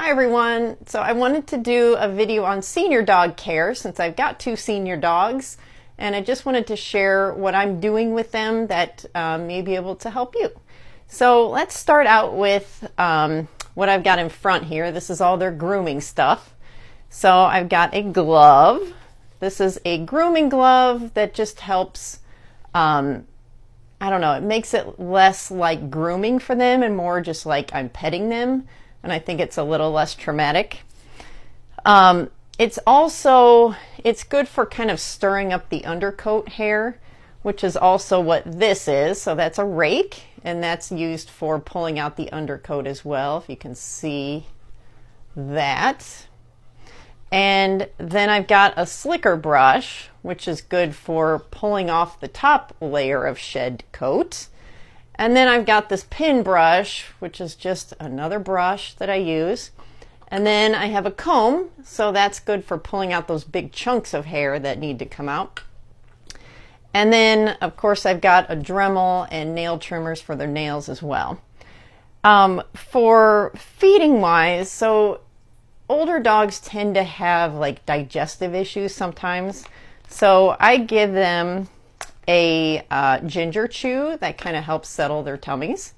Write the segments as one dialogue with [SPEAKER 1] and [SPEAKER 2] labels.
[SPEAKER 1] Hi everyone. So I wanted to do a video on senior dog care since I've got 2 senior dogs, and I just wanted to share what I'm doing with them that may be able to help you. So let's start out with what I've got in front here. This is all their grooming stuff. So I've got a glove. This is a grooming glove that just helps, I don't know, it makes it less like grooming for them and more just like I'm petting them. And I think it's a little less traumatic. It's good for kind of stirring up the undercoat hair, which is also what this is. So that's a rake, and that's used for pulling out the undercoat as well, if you can see that. And then I've got a slicker brush, which is good for pulling off the top layer of shed coat. And then I've got this pin brush, which is just another brush that I use. And then I have a comb, so that's good for pulling out those big chunks of hair that need to come out. And then, of course, I've got a Dremel and nail trimmers for their nails as well. For feeding wise, so older dogs tend to have like digestive issues sometimes. So I give them a ginger chew that kind of helps settle their tummies.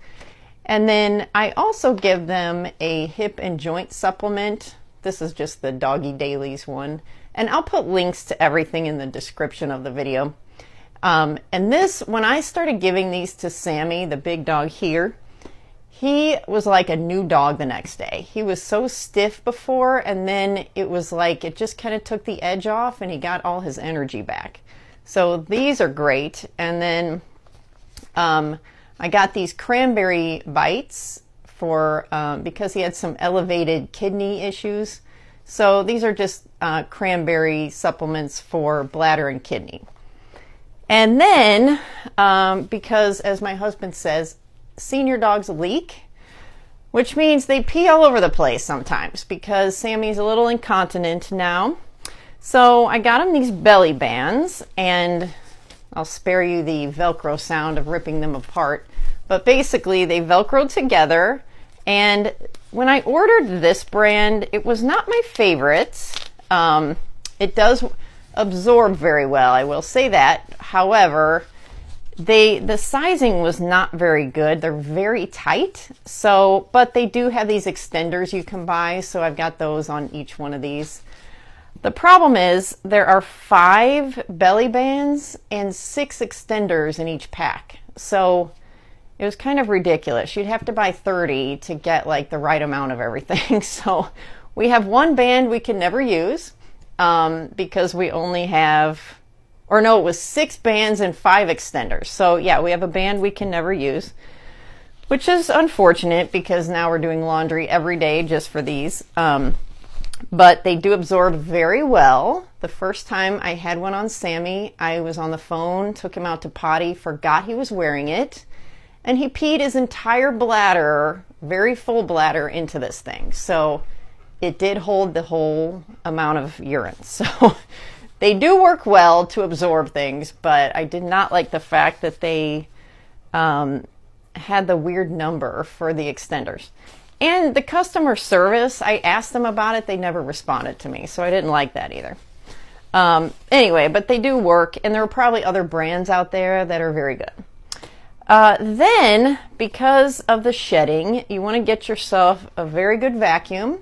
[SPEAKER 1] And then I also give them a hip and joint supplement. This is just the Doggie Dailies one. And I'll put links to everything in the description of the video. And this, when I started giving these to Sammy, the big dog here, he was like a new dog the next day. He was so stiff before, and then it was like it just kind of took the edge off and he got all his energy back. So these are great. And then I got these cranberry bites for because he had some elevated kidney issues. So these are just cranberry supplements for bladder and kidney. And then because, as my husband says, senior dogs leak, which means they pee all over the place sometimes because Sammy's a little incontinent now. So I got him these belly bands, and I'll spare you the Velcro sound of ripping them apart. But basically they Velcroed together, and when I ordered this brand, it was not my favorite. It does absorb very well, I will say that. However, the sizing was not very good. They're very tight. So, but they do have these extenders you can buy, so I've got those on each one of these. The problem is there are 5 belly bands and 6 extenders in each pack. So it was kind of ridiculous. You'd have to buy 30 to get like the right amount of everything. So we have 1 band we can never use because we only have, or no, it was 6 bands and 5 extenders. So yeah, we have a band we can never use, which is unfortunate because now we're doing laundry every day just for these. But they do absorb very well. The first time I had one on Sammy, I was on the phone, took him out to potty, forgot he was wearing it, and he peed his entire bladder, very full bladder, into this thing. So it did hold the whole amount of urine. So they do work well to absorb things, but I did not like the fact that they had the weird number for the extenders. And the customer service, I asked them about it, they never responded to me, so I didn't like that either. Anyway, but they do work, and there are probably other brands out there that are very good. Then, because of the shedding, you want to get yourself a very good vacuum.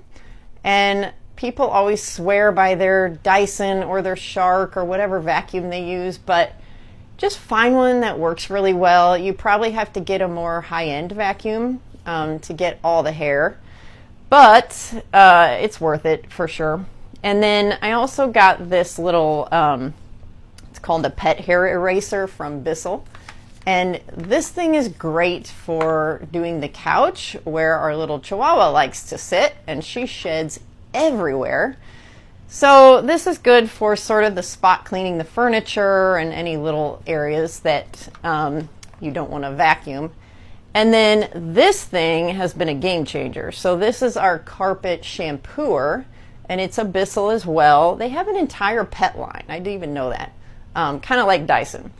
[SPEAKER 1] And people always swear by their Dyson or their Shark or whatever vacuum they use, but just find one that works really well. You probably have to get a more high-end vacuum to get all the hair, but it's worth it for sure. And then I also got this little, it's called a pet hair eraser from Bissell. And this thing is great for doing the couch where our little Chihuahua likes to sit, and she sheds everywhere. So this is good for sort of the spot cleaning the furniture and any little areas that you don't want to vacuum. And then this thing has been a game changer. So this is our carpet shampooer, and it's a Bissell as well. They have an entire pet line. I didn't even know that. Kind of like Dyson.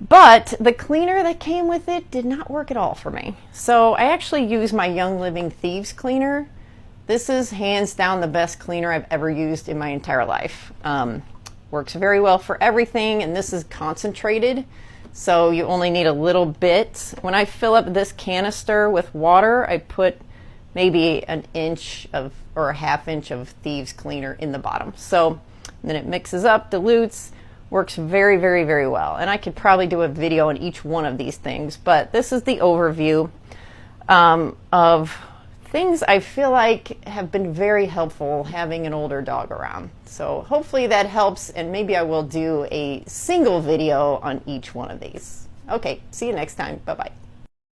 [SPEAKER 1] But the cleaner that came with it did not work at all for me. So I actually use my Living Thieves Cleaner. This is hands down the best cleaner I've ever used in my entire life. Works very well for everything, and this is concentrated, so you only need a little bit. When I fill up this canister with water, I put maybe an inch of, or a half inch of Thieves Cleaner in the bottom. So then it mixes up, dilutes, works very, very, very well. And I could probably do a video on each one of these things, but this is the overview of things I feel like have been very helpful having an older dog around. So hopefully that helps, and maybe I will do a single video on each one of these. Okay, see you next time. Bye-bye.